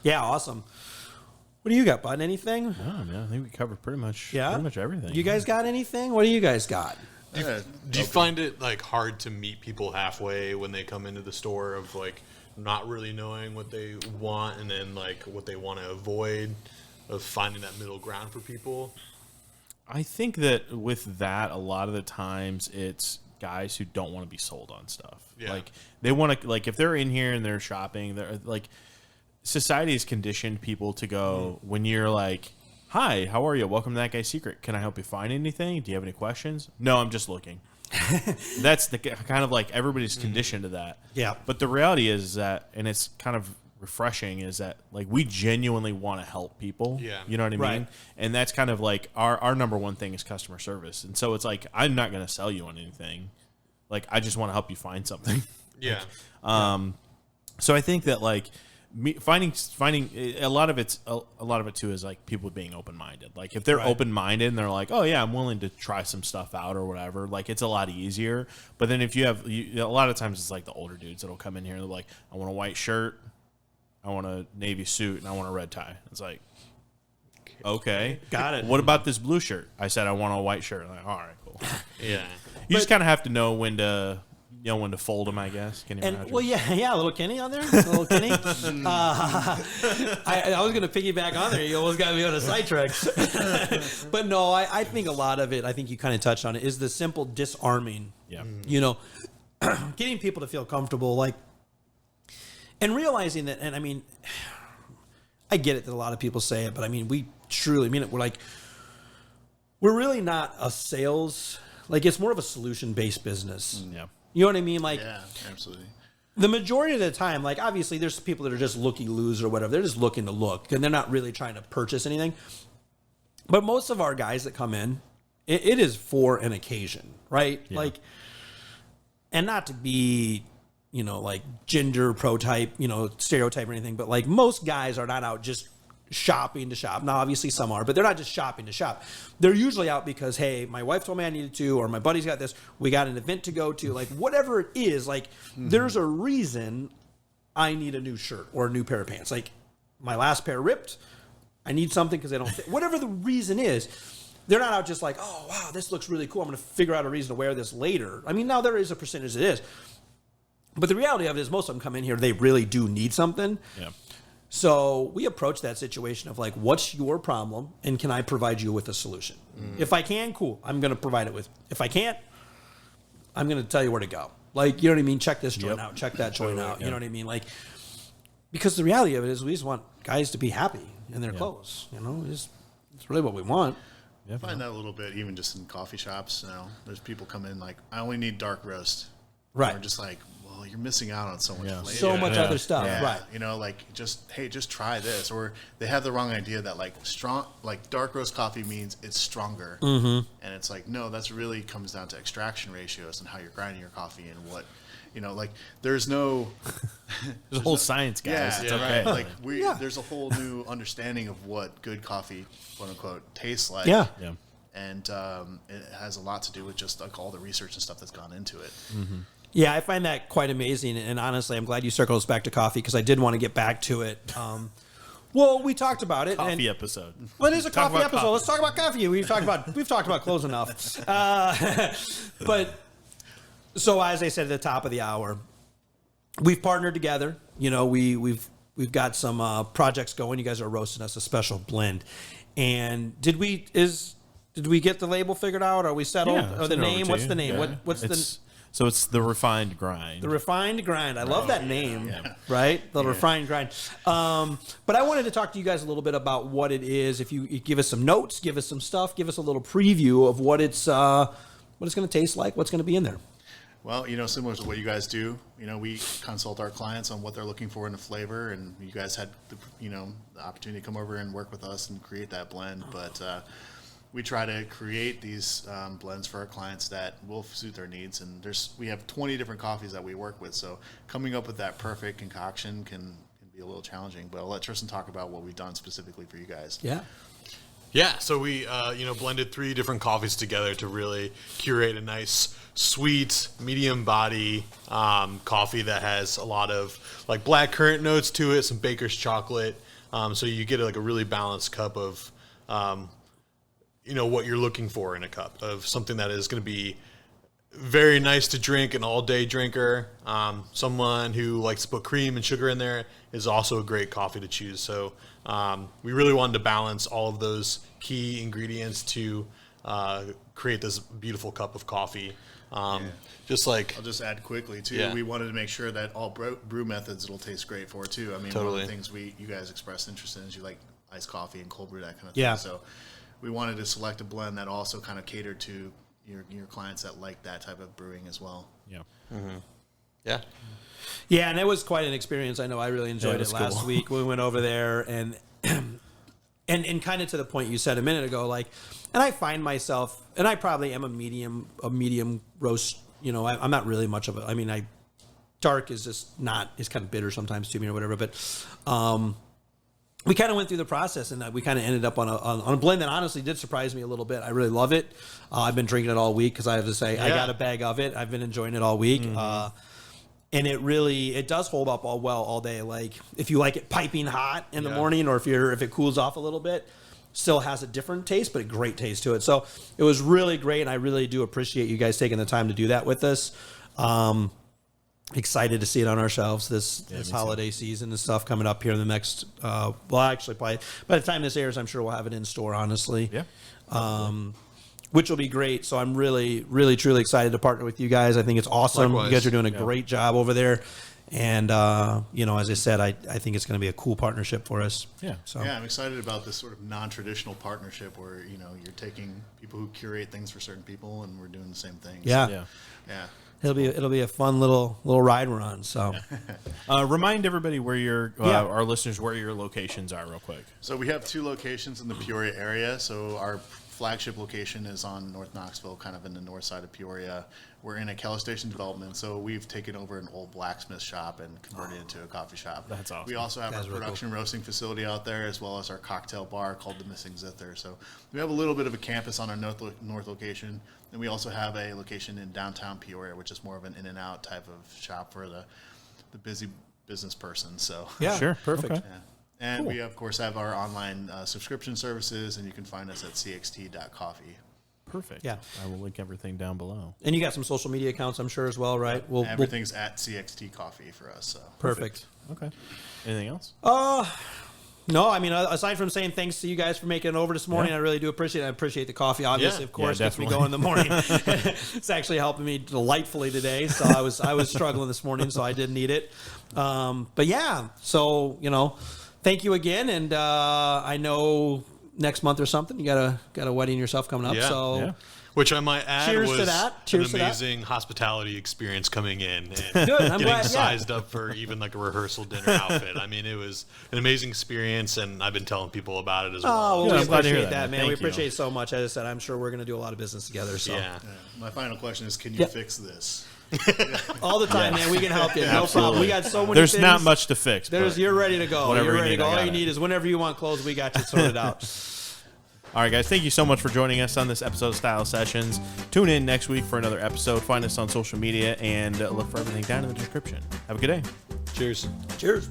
yeah, awesome. What do you got, bud? Anything? No, man. I think we covered pretty much everything. You guys got anything? What do you guys got? Do you find it like hard to meet people halfway when they come into the store, of like not really knowing what they want and then like what they want to avoid, of finding that middle ground for people? I think that with that, a lot of the times it's guys who don't want to be sold on stuff. Yeah. Like, they want to, like, if they're in here and they're shopping, they're like, society has conditioned people to go, when you're like, hi, how are you? Welcome to That Guy's Secret. Can I help you find anything? Do you have any questions? No, I'm just looking. That's the kind of like, everybody's conditioned to that. Yeah. But the reality is that, and it's kind of refreshing, is that like, we genuinely want to help people. Yeah. You know what I mean? Right. And that's kind of like our number one thing is customer service. And so it's like, I'm not going to sell you on anything. Like, I just want to help you find something. Yeah. So I think that like, finding a lot of it too is like people being open-minded. Like, if they're open-minded and they're like, oh yeah, I'm willing to try some stuff out or whatever, like, it's a lot easier. But then if you have a lot of times it's like the older dudes that'll come in here and they're like, I want a white shirt, I want a navy suit, and I want a red tie. It's like, okay, got it. What about this blue shirt? I said I want a white shirt. I'm like, all right, cool. Yeah. You just kind of have to know when to fold them, I guess. Can you imagine? Well, yeah, little Kenny on there, little Kenny. I was going to piggyback on there. You almost got me on a sidetrack. But no, I think a lot of it, I think you kind of touched on it, is the simple disarming. Yeah. Getting people to feel comfortable, like, and realizing that, and I mean, I get it that a lot of people say it, but I mean, we truly mean it. We're really not a sales, like, it's more of a solution-based business. Yeah. You know what I mean? Like, Yeah, absolutely. the majority of the time, like, obviously there's people that are just looky-loos or whatever. They're just looking to look, and they're not really trying to purchase anything. But most of our guys that come in, it is for an occasion, right? Yeah. Like, and not to be, you know, like gender prototype, you know, stereotype or anything, but like most guys are not out just shopping to shop. Now, obviously some are, but they're not just shopping to shop. They're usually out because, hey, my wife told me I needed to, or my buddy's got this, we got an event to go to, like whatever it is, like there's a reason I need a new shirt or a new pair of pants. Like my last pair ripped, I need something because they don't fit. Whatever the reason is, they're not out just like, oh, wow, this looks really cool. I'm going to figure out a reason to wear this later. I mean, now there is a percentage that is. But the reality of it is most of them come in here, they really do need something. Yeah. So we approach that situation of like, what's your problem, and can I provide you with a solution? If I can, cool. I'm going to provide it with. If I can't, I'm going to tell you where to go. Like, you know what I mean? Check this joint out. Check that joint out. You know what I mean? Like, because the reality of it is we just want guys to be happy in their clothes. You know, it's really what we want. I find that a little bit, even just in coffee shops. You know, there's people come in like, I only need dark roast. Right. And we're just like, well, you're missing out on so much flavor. So much other stuff. Yeah, Right. you know, like just try this, or they have the wrong idea that like dark roast coffee means it's stronger, and it's like no, that's really comes down to extraction ratios and how you're grinding your coffee and what, you know, like there's no There's a whole science, guys. It's okay. right. Like there's a whole new understanding of what good coffee, quote unquote, tastes like. Yeah. Yeah. And it has a lot to do with just like all the research and stuff that's gone into it. Yeah, I find that quite amazing, and honestly, I'm glad you circled us back to coffee because I did want to get back to it. Well, we talked about it. Coffee episode. Well, it is a Talk coffee about episode. coffee. Let's talk about coffee. We've talked about clothes enough. But so as I said at the top of the hour, we've partnered together. You know, we've got some projects going. You guys are roasting us a special blend. And did we get the label figured out? Are we settled? Yeah, Or the send it over name? to What's you. the name? Yeah. What's the So it's the refined grind. The refined grind. I love that name, right? The refined grind. But I wanted to talk to you guys a little bit about what it is. If you give us some notes, give us some stuff, give us a little preview of what it's going to taste like, what's going to be in there. Well, you know, similar to what you guys do, you know, we consult our clients on what they're looking for in a flavor, and you guys had the opportunity to come over and work with us and create that blend. But we try to create these blends for our clients that will suit their needs. And we have 20 different coffees that we work with, so coming up with that perfect concoction can be a little challenging. But I'll let Tristan talk about what we've done specifically for you guys. Yeah. Yeah, so we blended 3 different coffees together to really curate a nice, sweet, medium body coffee that has a lot of like black currant notes to it, some baker's chocolate. So you get like a really balanced cup of what you're looking for in a cup of something that is going to be very nice to drink, an all-day drinker. Someone who likes to put cream and sugar in there is also a great coffee to choose. So we really wanted to balance all of those key ingredients to create this beautiful cup of coffee. Just like I'll just add quickly too. Yeah. We wanted to make sure that all brew methods it'll taste great for too. I mean, Totally. one of the things you guys expressed interest in is you like iced coffee and cold brew, that kind of Yeah. thing. So we wanted to select a blend that also kind of catered to your clients that like that type of brewing as well. Yeah. yeah. Yeah, and it was quite an experience. I know I really enjoyed it it was last cool. week. We went over there and kind of to the point you said a minute ago, like, and I find myself, and I probably am a medium roast. You know, I'm not really much of a. I mean, dark is just not is kind of bitter sometimes to me or whatever. But we kind of went through the process, and we kind of ended up on a blend that honestly did surprise me a little bit. I really love it. I've been drinking it all week because I have to say I got a bag of it. I've been enjoying it all week. And it does hold up all day. Like if you like it piping hot in the morning, or if it cools off a little bit, still has a different taste, but a great taste to it. So it was really great, and I really do appreciate you guys taking the time to do that with us. Excited to see it on our shelves this holiday season and stuff coming up here in the next. Actually, probably by the time this airs, I'm sure we'll have it in store. Honestly, which will be great. So I'm really, really, truly excited to partner with you guys. I think it's awesome. Likewise. You guys are doing a great job over there. And, as I said, I think it's going to be a cool partnership for us. Yeah. So Yeah, I'm excited about this sort of non-traditional partnership where, you're taking people who curate things for certain people and we're doing the same thing. Yeah. So, yeah. it'll be a fun little ride we're on. So, Remind everybody where our listeners where your locations are, real quick. So we have 2 locations in the Peoria area. So our flagship location is on North Knoxville, kind of in the north side of Peoria. We're in a Keller Station development, so we've taken over an old blacksmith shop and converted it into a coffee shop. That's awesome. We also have That's our really production roasting facility out there, as well as our cocktail bar called the Missing Zither. So we have a little bit of a campus on our north location, and we also have a location in downtown Peoria, which is more of an in-and-out type of shop for the busy business person. So yeah, Sure. perfect. Okay. yeah. And we, of course, have our online subscription services, and you can find us at cxt.coffee. Perfect. Yeah. I will link everything down below. And you got some social media accounts, I'm sure, as well, right? Everything's at CXT Coffee for us. So Perfect. Okay. Anything else? No, I mean, aside from saying thanks to you guys for making it over this morning, I really do appreciate it. I appreciate the coffee, obviously, Yeah. of course, Yeah, gets me definitely. going in the morning. It's actually helping me delightfully today, so I was struggling this morning, so I did need it. But yeah, so, thank you again, and I know next month or something you got a wedding yourself coming up, Yeah. so... Yeah. Which I might add Cheers was to that. Cheers to an that. amazing hospitality experience coming in and Good, I'm getting glad, yeah. sized up for even like a rehearsal dinner outfit. I mean, it was an amazing experience, and I've been telling people about it as well. Oh, well, Yeah, we I'm glad to hear appreciate that, that, man. man. We Thank you. appreciate it so much. As I said, I'm sure we're going to do a lot of business together, so... Yeah. my final question is, can you Yep. fix this? All the time, man. We can help you. No Absolutely. problem. We got so many There's things. not much to fix. but You're ready to go. whatever You're you ready need, to go. I All got you it. need is whenever you want clothes, we got you sorted out. All right, guys, thank you so much for joining us on this episode of Style Sessions. Tune in next week for another episode. Find us on social media and look for everything down in the description. Have a good day. Cheers. Cheers.